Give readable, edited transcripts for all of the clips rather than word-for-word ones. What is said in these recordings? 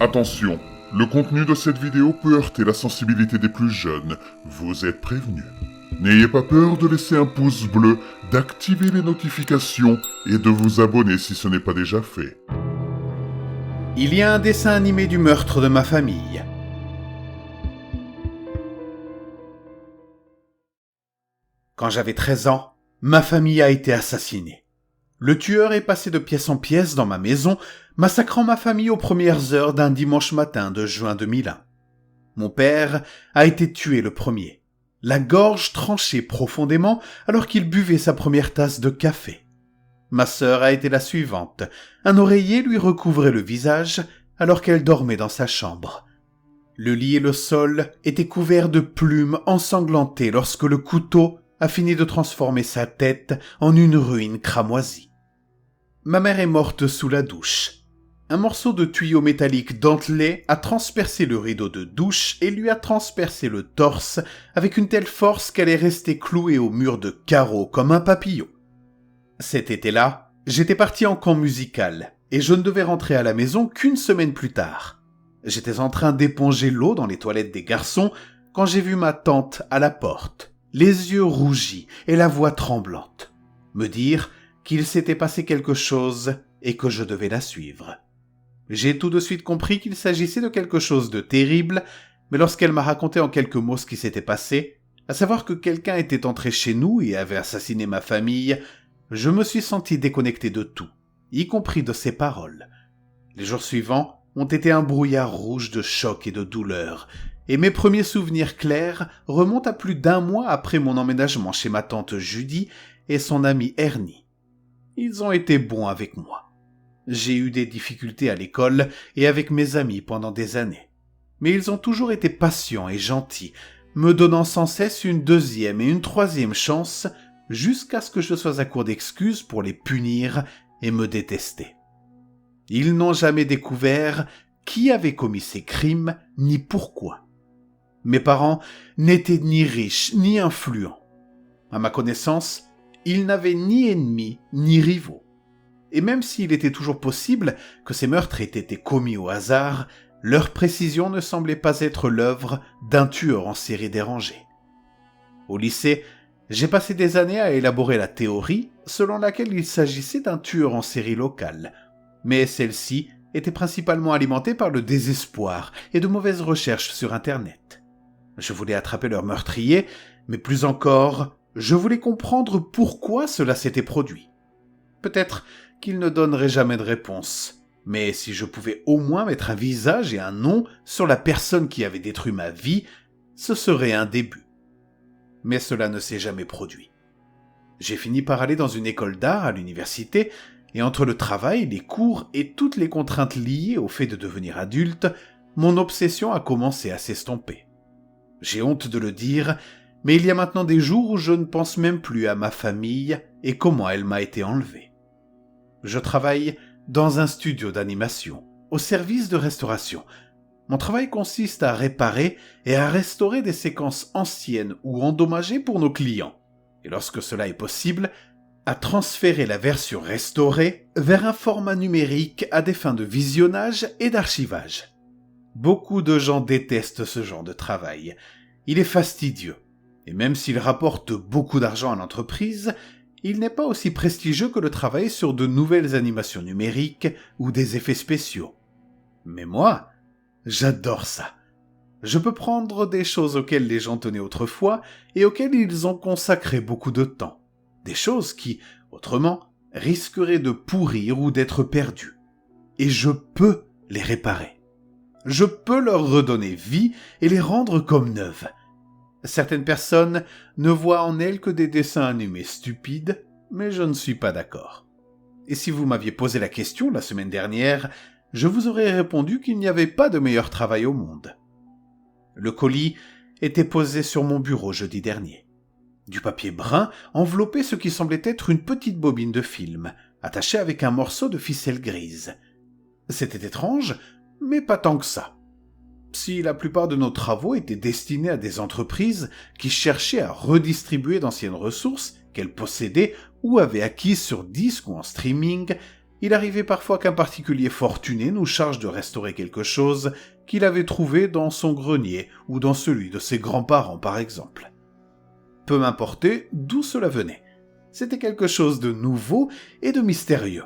Attention, le contenu de cette vidéo peut heurter la sensibilité des plus jeunes, vous êtes prévenus. N'ayez pas peur de laisser un pouce bleu, d'activer les notifications et de vous abonner si ce n'est pas déjà fait. Il y a un dessin animé du meurtre de ma famille. Quand j'avais 13 ans, ma famille a été assassinée. Le tueur est passé de pièce en pièce dans ma maison, massacrant ma famille aux premières heures d'un dimanche matin de juin 2001. Mon père a été tué le premier, la gorge tranchée profondément alors qu'il buvait sa première tasse de café. Ma sœur a été la suivante. Un oreiller lui recouvrait le visage alors qu'elle dormait dans sa chambre. Le lit et le sol étaient couverts de plumes ensanglantées lorsque le couteau a fini de transformer sa tête en une ruine cramoisie. Ma mère est morte sous la douche. Un morceau de tuyau métallique dentelé a transpercé le rideau de douche et lui a transpercé le torse avec une telle force qu'elle est restée clouée au mur de carreaux comme un papillon. Cet été-là, j'étais parti en camp musical et je ne devais rentrer à la maison qu'une semaine plus tard. J'étais en train d'éponger l'eau dans les toilettes des garçons quand j'ai vu ma tante à la porte, les yeux rougis et la voix tremblante, me dire qu'il s'était passé quelque chose et que je devais la suivre. J'ai tout de suite compris qu'il s'agissait de quelque chose de terrible, mais lorsqu'elle m'a raconté en quelques mots ce qui s'était passé, à savoir que quelqu'un était entré chez nous et avait assassiné ma famille, je me suis senti déconnecté de tout, y compris de ses paroles. Les jours suivants ont été un brouillard rouge de choc et de douleur, et mes premiers souvenirs clairs remontent à plus d'un mois après mon emménagement chez ma tante Judy et son amie Ernie. Ils ont été bons avec moi. J'ai eu des difficultés à l'école et avec mes amis pendant des années. Mais ils ont toujours été patients et gentils, me donnant sans cesse une deuxième et une troisième chance jusqu'à ce que je sois à court d'excuses pour les punir et me détester. Ils n'ont jamais découvert qui avait commis ces crimes ni pourquoi. Mes parents n'étaient ni riches ni influents. À ma connaissance, ils n'avaient ni ennemis ni rivaux. Et même s'il était toujours possible que ces meurtres aient été commis au hasard, leur précision ne semblait pas être l'œuvre d'un tueur en série dérangé. Au lycée, j'ai passé des années à élaborer la théorie selon laquelle il s'agissait d'un tueur en série local, mais celle-ci était principalement alimentée par le désespoir et de mauvaises recherches sur Internet. Je voulais attraper leur meurtrier, mais plus encore, je voulais comprendre pourquoi cela s'était produit. Peut-être qu'il ne donnerait jamais de réponse, mais si je pouvais au moins mettre un visage et un nom sur la personne qui avait détruit ma vie, ce serait un début. Mais cela ne s'est jamais produit. J'ai fini par aller dans une école d'art à l'université, et entre le travail, les cours et toutes les contraintes liées au fait de devenir adulte, mon obsession a commencé à s'estomper. J'ai honte de le dire, mais il y a maintenant des jours où je ne pense même plus à ma famille et comment elle m'a été enlevée. Je travaille dans un studio d'animation, au service de restauration. Mon travail consiste à réparer et à restaurer des séquences anciennes ou endommagées pour nos clients, et lorsque cela est possible, à transférer la version restaurée vers un format numérique à des fins de visionnage et d'archivage. Beaucoup de gens détestent ce genre de travail. Il est fastidieux, et même s'il rapporte beaucoup d'argent à l'entreprise, il n'est pas aussi prestigieux que le travail sur de nouvelles animations numériques ou des effets spéciaux. Mais moi, j'adore ça. Je peux prendre des choses auxquelles les gens tenaient autrefois et auxquelles ils ont consacré beaucoup de temps. Des choses qui, autrement, risqueraient de pourrir ou d'être perdues. Et je peux les réparer. Je peux leur redonner vie et les rendre comme neuves. Certaines personnes ne voient en elles que des dessins animés stupides, mais je ne suis pas d'accord. Et si vous m'aviez posé la question la semaine dernière, je vous aurais répondu qu'il n'y avait pas de meilleur travail au monde. Le colis était posé sur mon bureau jeudi dernier. Du papier brun enveloppait ce qui semblait être une petite bobine de film, attachée avec un morceau de ficelle grise. C'était étrange, mais pas tant que ça. Si la plupart de nos travaux étaient destinés à des entreprises qui cherchaient à redistribuer d'anciennes ressources qu'elles possédaient ou avaient acquises sur disque ou en streaming, Il arrivait parfois qu'un particulier fortuné nous charge de restaurer quelque chose qu'il avait trouvé dans son grenier ou dans celui de ses grands-parents par exemple. Peu m'importait d'où cela venait. C'était quelque chose de nouveau et de mystérieux.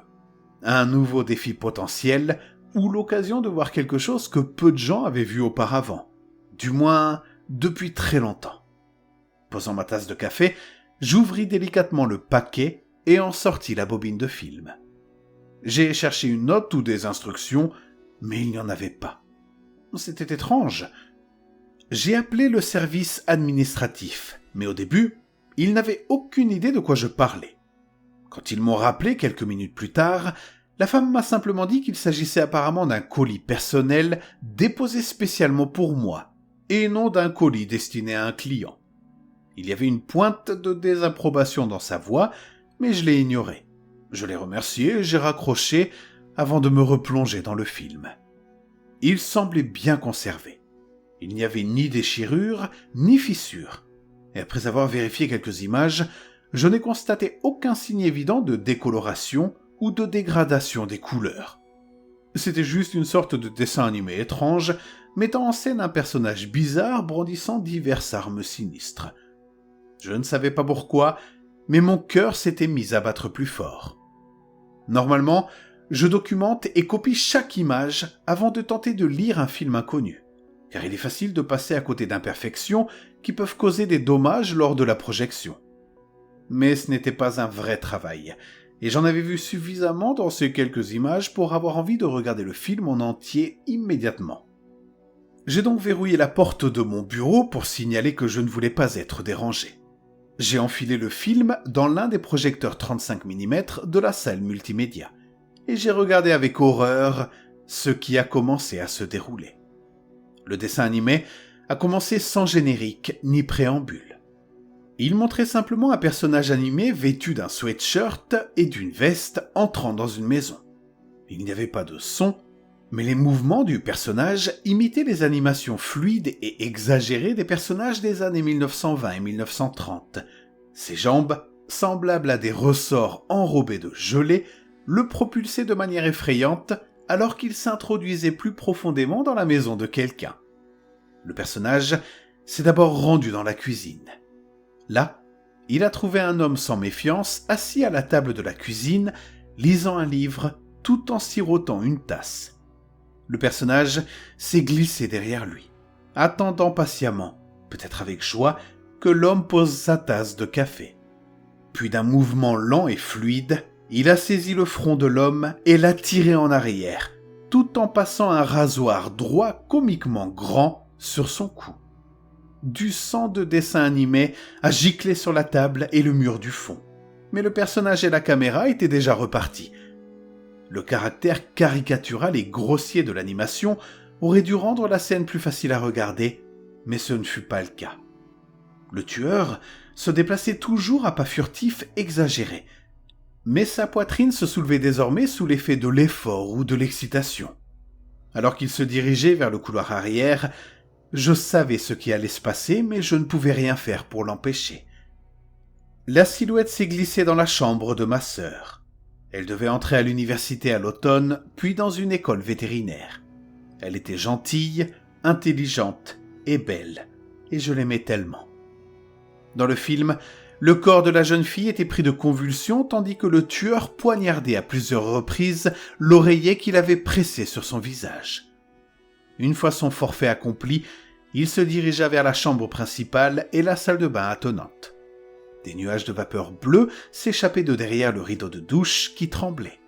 Un nouveau défi potentiel ou l'occasion de voir quelque chose que peu de gens avaient vu auparavant. Du moins, depuis très longtemps. Posant ma tasse de café, j'ouvris délicatement le paquet et en sortis la bobine de film. J'ai cherché une note ou des instructions, mais il n'y en avait pas. C'était étrange. J'ai appelé le service administratif, mais au début, ils n'avaient aucune idée de quoi je parlais. Quand ils m'ont rappelé quelques minutes plus tard, la femme m'a simplement dit qu'il s'agissait apparemment d'un colis personnel déposé spécialement pour moi, et non d'un colis destiné à un client. Il y avait une pointe de désapprobation dans sa voix, mais je l'ai ignorée. Je l'ai remercié et j'ai raccroché avant de me replonger dans le film. Il semblait bien conservé. Il n'y avait ni déchirure, ni fissure. Et après avoir vérifié quelques images, je n'ai constaté aucun signe évident de décoloration ou de dégradation des couleurs. C'était juste une sorte de dessin animé étrange, mettant en scène un personnage bizarre brandissant diverses armes sinistres. Je ne savais pas pourquoi, mais mon cœur s'était mis à battre plus fort. Normalement, je documente et copie chaque image avant de tenter de lire un film inconnu, car il est facile de passer à côté d'imperfections qui peuvent causer des dommages lors de la projection. Mais ce n'était pas un vrai travail, et j'en avais vu suffisamment dans ces quelques images pour avoir envie de regarder le film en entier immédiatement. J'ai donc verrouillé la porte de mon bureau pour signaler que je ne voulais pas être dérangé. J'ai enfilé le film dans l'un des projecteurs 35 mm de la salle multimédia, et j'ai regardé avec horreur ce qui a commencé à se dérouler. Le dessin animé a commencé sans générique ni préambule. Il montrait simplement un personnage animé vêtu d'un sweatshirt et d'une veste entrant dans une maison. Il n'y avait pas de son, mais les mouvements du personnage imitaient les animations fluides et exagérées des personnages des années 1920 et 1930. Ses jambes, semblables à des ressorts enrobés de gelée, le propulsaient de manière effrayante alors qu'il s'introduisait plus profondément dans la maison de quelqu'un. Le personnage s'est d'abord rendu dans la cuisine. Là, il a trouvé un homme sans méfiance assis à la table de la cuisine, lisant un livre tout en sirotant une tasse. Le personnage s'est glissé derrière lui, attendant patiemment, peut-être avec joie, que l'homme pose sa tasse de café. Puis d'un mouvement lent et fluide, il a saisi le front de l'homme et l'a tiré en arrière, tout en passant un rasoir droit comiquement grand sur son cou. Du sang de dessin animé a giclé sur la table et le mur du fond, mais le personnage et la caméra étaient déjà repartis. Le caractère caricatural et grossier de l'animation aurait dû rendre la scène plus facile à regarder, mais ce ne fut pas le cas. Le tueur se déplaçait toujours à pas furtifs exagérés, mais sa poitrine se soulevait désormais sous l'effet de l'effort ou de l'excitation. Alors qu'il se dirigeait vers le couloir arrière, je savais ce qui allait se passer, mais je ne pouvais rien faire pour l'empêcher. La silhouette s'est glissée dans la chambre de ma sœur. Elle devait entrer à l'université à l'automne, puis dans une école vétérinaire. Elle était gentille, intelligente et belle, et je l'aimais tellement. Dans le film, le corps de la jeune fille était pris de convulsions tandis que le tueur poignardait à plusieurs reprises l'oreiller qu'il avait pressé sur son visage. Une fois son forfait accompli, il se dirigea vers la chambre principale et la salle de bain attenante. Des nuages de vapeur bleue s'échappaient de derrière le rideau de douche qui tremblait.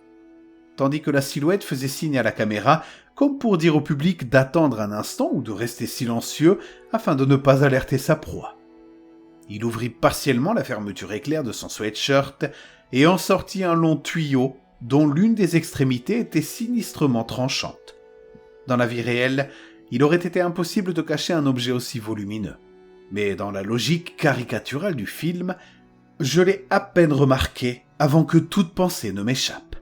Tandis que la silhouette faisait signe à la caméra, comme pour dire au public d'attendre un instant ou de rester silencieux afin de ne pas alerter sa proie. Il ouvrit partiellement la fermeture éclair de son sweatshirt et en sortit un long tuyau dont l'une des extrémités était sinistrement tranchante. Dans la vie réelle, il aurait été impossible de cacher un objet aussi volumineux. Mais dans la logique caricaturale du film, je l'ai à peine remarqué avant que toute pensée ne m'échappe.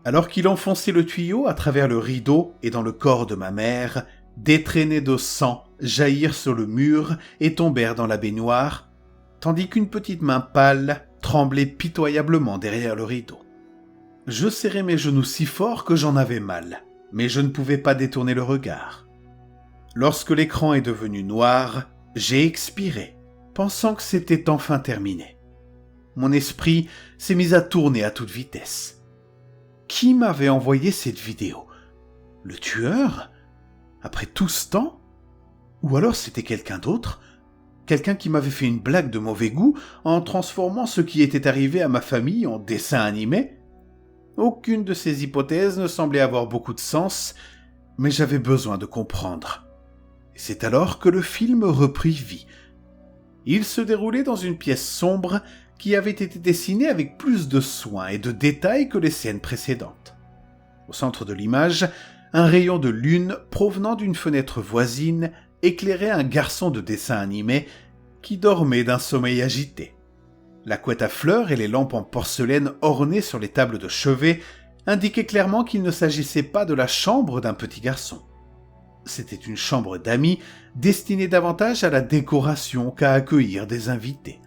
Alors qu'il enfonçait le tuyau à travers le rideau et dans le corps de ma mère, des traînées de sang jaillirent sur le mur et tombèrent dans la baignoire, tandis qu'une petite main pâle tremblait pitoyablement derrière le rideau. Je serrai mes genoux si fort que j'en avais mal, mais je ne pouvais pas détourner le regard. Lorsque l'écran est devenu noir, j'ai expiré, pensant que c'était enfin terminé. Mon esprit s'est mis à tourner à toute vitesse. Qui m'avait envoyé cette vidéo ? Le tueur ? Après tout ce temps ? Ou alors c'était quelqu'un d'autre ? Quelqu'un qui m'avait fait une blague de mauvais goût en transformant ce qui était arrivé à ma famille en dessin animé ? Aucune de ces hypothèses ne semblait avoir beaucoup de sens, mais j'avais besoin de comprendre. Et c'est alors que le film reprit vie. Il se déroulait dans une pièce sombre qui avait été dessinée avec plus de soin et de détails que les scènes précédentes. Au centre de l'image, un rayon de lune provenant d'une fenêtre voisine éclairait un garçon de dessin animé qui dormait d'un sommeil agité. La couette à fleurs et les lampes en porcelaine ornées sur les tables de chevet indiquaient clairement qu'il ne s'agissait pas de la chambre d'un petit garçon. C'était une chambre d'amis destinée davantage à la décoration qu'à accueillir des invités.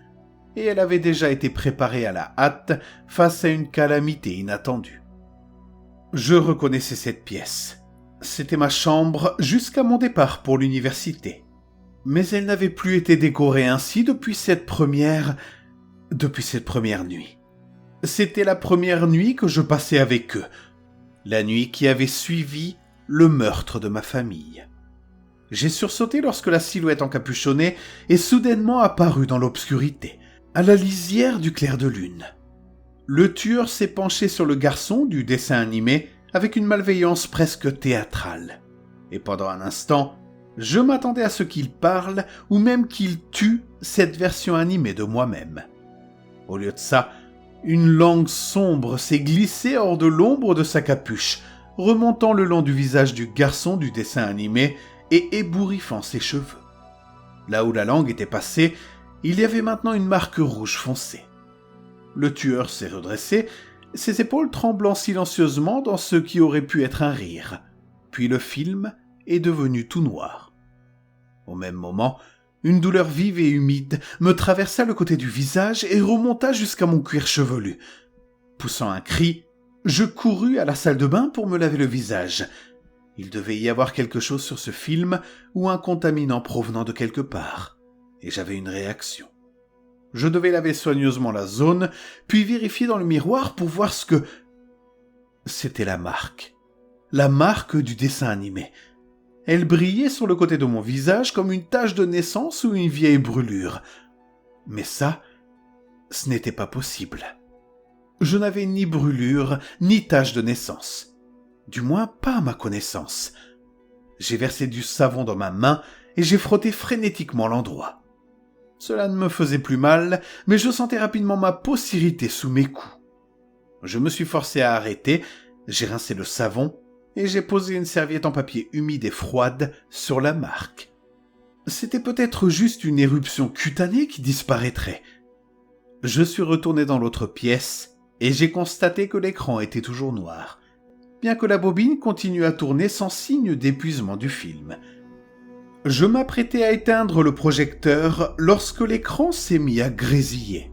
Et elle avait déjà été préparée à la hâte face à une calamité inattendue. Je reconnaissais cette pièce. C'était ma chambre jusqu'à mon départ pour l'université. Mais elle n'avait plus été décorée ainsi depuis cette première nuit. C'était la première nuit que je passais avec eux. La nuit qui avait suivi le meurtre de ma famille. J'ai sursauté lorsque la silhouette encapuchonnée est soudainement apparue dans l'obscurité, à la lisière du clair de lune. Le tueur s'est penché sur le garçon du dessin animé avec une malveillance presque théâtrale. Et pendant un instant, je m'attendais à ce qu'il parle ou même qu'il tue cette version animée de moi-même. Au lieu de ça, une langue sombre s'est glissée hors de l'ombre de sa capuche, remontant le long du visage du garçon du dessin animé et ébouriffant ses cheveux. Là où la langue était passée, il y avait maintenant une marque rouge foncé. Le tueur s'est redressé, ses épaules tremblant silencieusement dans ce qui aurait pu être un rire. Puis le film est devenu tout noir. Au même moment, une douleur vive et humide me traversa le côté du visage et remonta jusqu'à mon cuir chevelu. Poussant un cri, je courus à la salle de bain pour me laver le visage. Il devait y avoir quelque chose sur ce film ou un contaminant provenant de quelque part. Et j'avais une réaction. Je devais laver soigneusement la zone, puis vérifier dans le miroir pour voir ce que... C'était la marque. La marque du dessin animé. Elle brillait sur le côté de mon visage comme une tache de naissance ou une vieille brûlure. Mais ça, ce n'était pas possible. Je n'avais ni brûlure, ni tache de naissance. Du moins, pas à ma connaissance. J'ai versé du savon dans ma main et j'ai frotté frénétiquement l'endroit. Cela ne me faisait plus mal, mais je sentais rapidement ma peau s'irriter sous mes coups. Je me suis forcé à arrêter, j'ai rincé le savon et j'ai posé une serviette en papier humide et froide sur la marque. C'était peut-être juste une éruption cutanée qui disparaîtrait. Je suis retourné dans l'autre pièce et j'ai constaté que l'écran était toujours noir, bien que la bobine continue à tourner sans signe d'épuisement du film. Je m'apprêtais à éteindre le projecteur lorsque l'écran s'est mis à grésiller.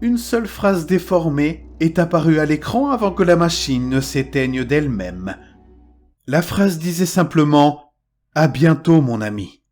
Une seule phrase déformée est apparue à l'écran avant que la machine ne s'éteigne d'elle-même. La phrase disait simplement « À bientôt, mon ami ».